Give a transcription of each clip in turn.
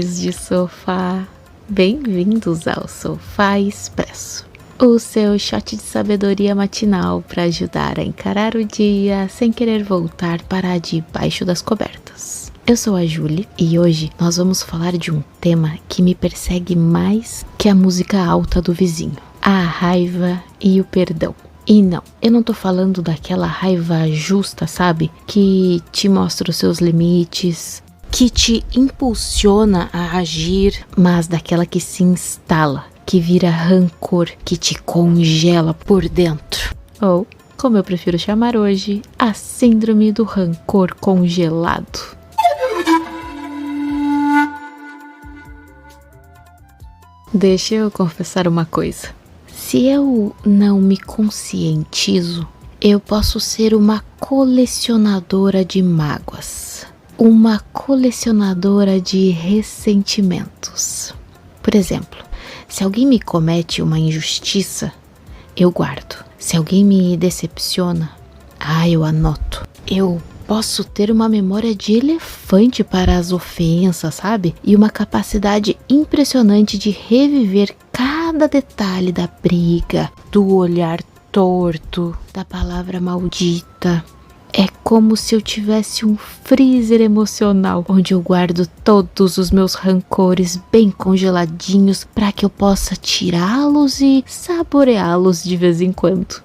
De sofá, bem-vindos ao Sofá Expresso, o seu shot de sabedoria matinal para ajudar a encarar o dia sem querer voltar para debaixo das cobertas. Eu sou a Julie e hoje nós vamos falar de um tema que me persegue mais que a música alta do vizinho: a raiva e o perdão. E não, eu não tô falando daquela raiva justa, sabe? Que te mostra os seus limites, que te impulsiona a agir, mas daquela que se instala, que vira rancor, que te congela por dentro. Ou, como eu prefiro chamar hoje, a síndrome do rancor congelado. Deixa eu confessar uma coisa. Se eu não me conscientizo, eu posso ser uma colecionadora de mágoas. Uma colecionadora de ressentimentos. Por exemplo, se alguém me comete uma injustiça, eu guardo. Se alguém me decepciona, eu anoto. Eu posso ter uma memória de elefante para as ofensas, sabe? E uma capacidade impressionante de reviver cada detalhe da briga, do olhar torto, da palavra maldita. É como se eu tivesse um freezer emocional, onde eu guardo todos os meus rancores bem congeladinhos para que eu possa tirá-los e saboreá-los de vez em quando.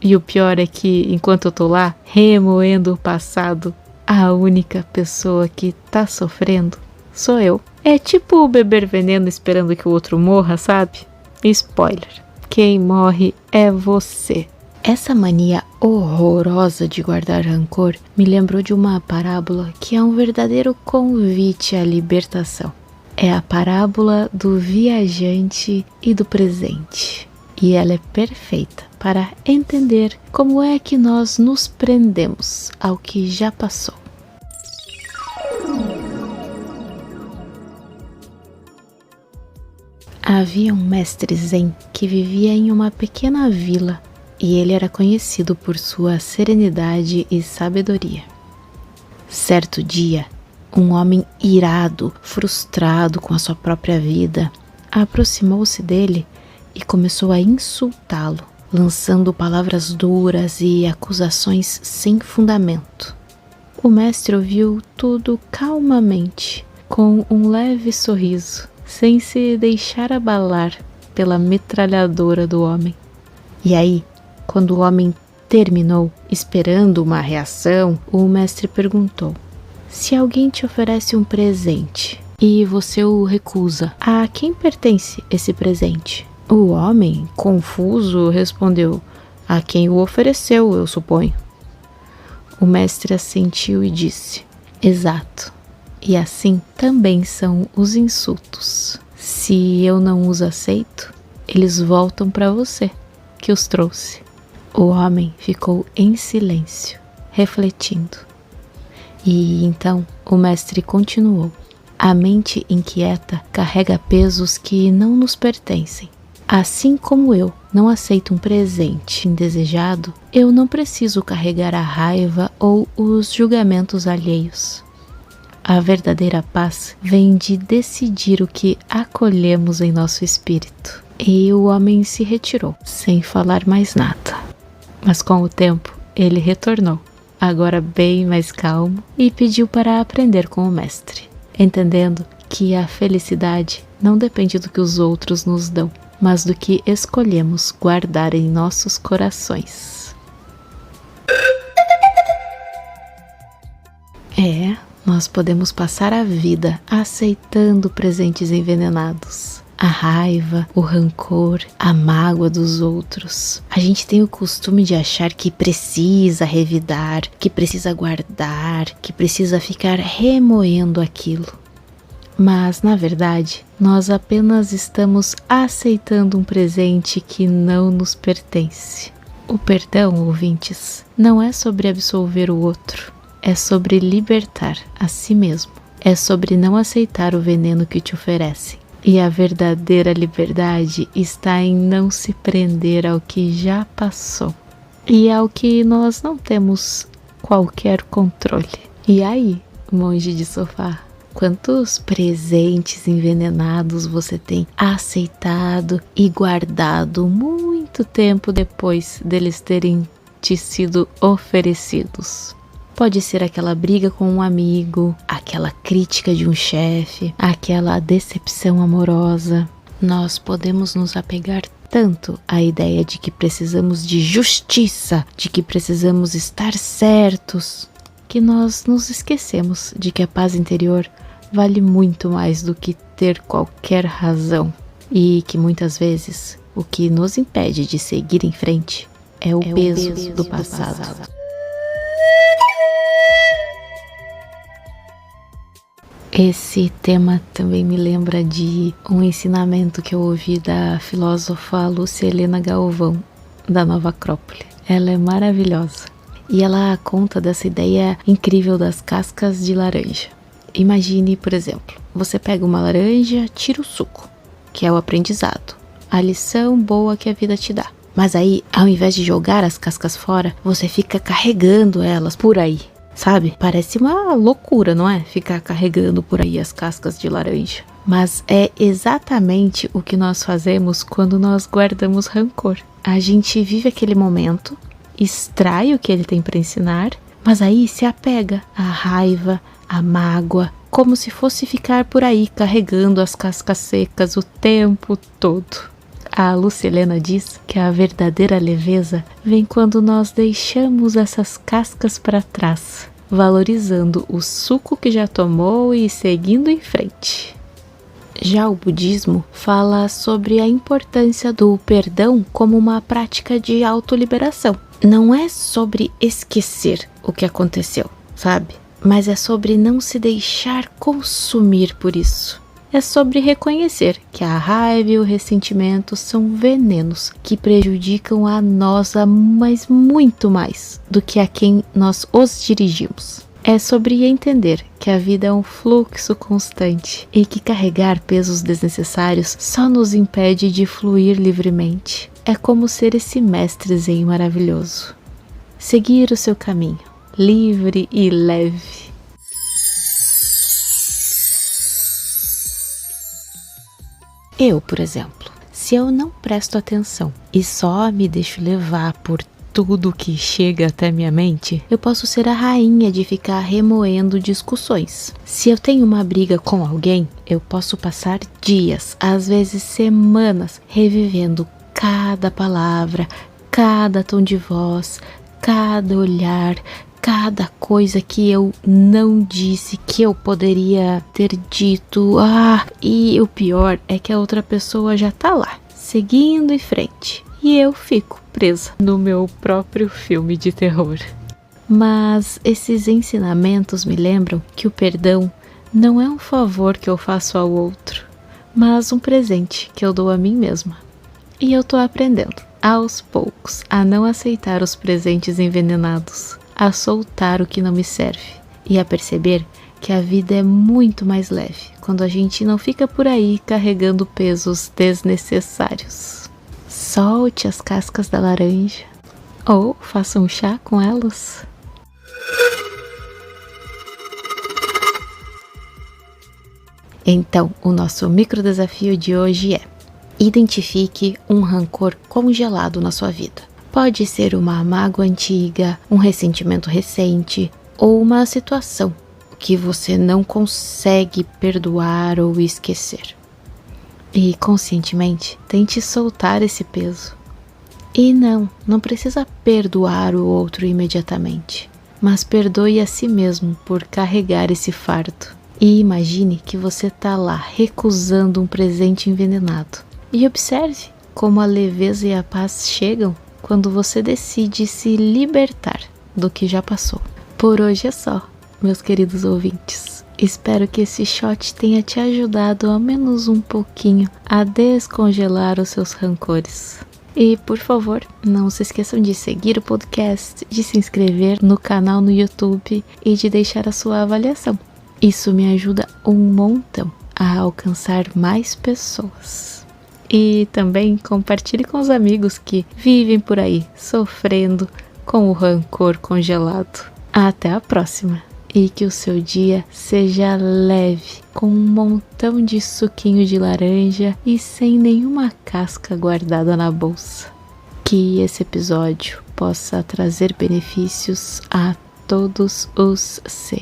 E o pior é que, enquanto eu tô lá, remoendo o passado, a única pessoa que tá sofrendo sou eu. É tipo beber veneno esperando que o outro morra, sabe? Spoiler, quem morre é você. Essa mania horrorosa de guardar rancor me lembrou de uma parábola que é um verdadeiro convite à libertação. É a parábola do viajante e do presente. E ela é perfeita para entender como é que nós nos prendemos ao que já passou. Havia um mestre zen que vivia em uma pequena vila e ele era conhecido por sua serenidade e sabedoria. Certo dia, um homem irado, frustrado com a sua própria vida, aproximou-se dele e começou a insultá-lo, lançando palavras duras e acusações sem fundamento. O mestre ouviu tudo calmamente, com um leve sorriso, sem se deixar abalar pela metralhadora do homem. E aí, quando o homem terminou, esperando uma reação, o mestre perguntou: se alguém te oferece um presente e você o recusa, a quem pertence esse presente? O homem, confuso, respondeu: a quem o ofereceu, eu suponho. O mestre assentiu e disse: exato. E assim também são os insultos. Se eu não os aceito, eles voltam para você, que os trouxe. O homem ficou em silêncio, refletindo. E então o mestre continuou: a mente inquieta carrega pesos que não nos pertencem. Assim como eu não aceito um presente indesejado, eu não preciso carregar a raiva ou os julgamentos alheios. A verdadeira paz vem de decidir o que acolhemos em nosso espírito. E o homem se retirou, sem falar mais nada. Mas com o tempo, ele retornou, agora bem mais calmo, e pediu para aprender com o mestre, entendendo que a felicidade não depende do que os outros nos dão, mas do que escolhemos guardar em nossos corações. Nós podemos passar a vida aceitando presentes envenenados. A raiva, o rancor, a mágoa dos outros. A gente tem o costume de achar que precisa revidar, que precisa guardar, que precisa ficar remoendo aquilo. Mas, na verdade, nós apenas estamos aceitando um presente que não nos pertence. O perdão, ouvintes, não é sobre absolver o outro, é sobre libertar a si mesmo. É sobre não aceitar o veneno que te oferecem. E a verdadeira liberdade está em não se prender ao que já passou e ao que nós não temos qualquer controle. E aí, monge de sofá, quantos presentes envenenados você tem aceitado e guardado muito tempo depois deles terem te sido oferecidos. Pode ser aquela briga com um amigo, aquela crítica de um chefe, aquela decepção amorosa. Nós podemos nos apegar tanto à ideia de que precisamos de justiça, de que precisamos estar certos, que nós nos esquecemos de que a paz interior vale muito mais do que ter qualquer razão. E que muitas vezes o que nos impede de seguir em frente é o peso do passado. Esse tema também me lembra de um ensinamento que eu ouvi da filósofa Lúcia Helena Galvão, da Nova Acrópole. Ela é maravilhosa e ela conta dessa ideia incrível das cascas de laranja. Imagine, por exemplo, você pega uma laranja, tira o suco, que é o aprendizado, a lição boa que a vida te dá. Mas aí, ao invés de jogar as cascas fora, você fica carregando elas por aí. Sabe? Parece uma loucura, não é? Ficar carregando por aí as cascas de laranja. Mas é exatamente o que nós fazemos quando nós guardamos rancor. A gente vive aquele momento, extrai o que ele tem para ensinar, mas aí se apega à raiva, à mágoa, como se fosse ficar por aí carregando as cascas secas o tempo todo. A Lúcia Helena diz que a verdadeira leveza vem quando nós deixamos essas cascas para trás, valorizando o suco que já tomou e seguindo em frente. Já o budismo fala sobre a importância do perdão como uma prática de autoliberação. Não é sobre esquecer o que aconteceu, sabe? Mas é sobre não se deixar consumir por isso. É sobre reconhecer que a raiva e o ressentimento são venenos que prejudicam a nós, mas muito mais do que a quem nós os dirigimos. É sobre entender que a vida é um fluxo constante e que carregar pesos desnecessários só nos impede de fluir livremente. É como ser esse mestre zen maravilhoso. Seguir o seu caminho, livre e leve. Eu, por exemplo, se eu não presto atenção e só me deixo levar por tudo que chega até minha mente, eu posso ser a rainha de ficar remoendo discussões. Se eu tenho uma briga com alguém, eu posso passar dias, às vezes semanas, revivendo cada palavra, cada tom de voz, cada olhar, cada coisa que eu não disse, que eu poderia ter dito. E o pior é que a outra pessoa já tá lá, seguindo em frente. E eu fico presa no meu próprio filme de terror. Mas esses ensinamentos me lembram que o perdão não é um favor que eu faço ao outro, mas um presente que eu dou a mim mesma. E eu tô aprendendo, aos poucos, a não aceitar os presentes envenenados, a soltar o que não me serve e a perceber que a vida é muito mais leve quando a gente não fica por aí carregando pesos desnecessários. Solte as cascas da laranja ou faça um chá com elas. Então, o nosso micro desafio de hoje é: identifique um rancor congelado na sua vida. Pode ser uma mágoa antiga, um ressentimento recente ou uma situação que você não consegue perdoar ou esquecer. E conscientemente tente soltar esse peso. E não precisa perdoar o outro imediatamente, mas perdoe a si mesmo por carregar esse fardo. E imagine que você está lá recusando um presente envenenado. E observe como a leveza e a paz chegam quando você decide se libertar do que já passou. Por hoje é só, meus queridos ouvintes. Espero que esse shot tenha te ajudado ao menos um pouquinho a descongelar os seus rancores. E, por favor, não se esqueçam de seguir o podcast, de se inscrever no canal no YouTube e de deixar a sua avaliação. Isso me ajuda um montão a alcançar mais pessoas. E também compartilhe com os amigos que vivem por aí sofrendo com o rancor congelado. Até a próxima! e que o seu dia seja leve, com um montão de suquinho de laranja e sem nenhuma casca guardada na bolsa. Que esse episódio possa trazer benefícios a todos os seres.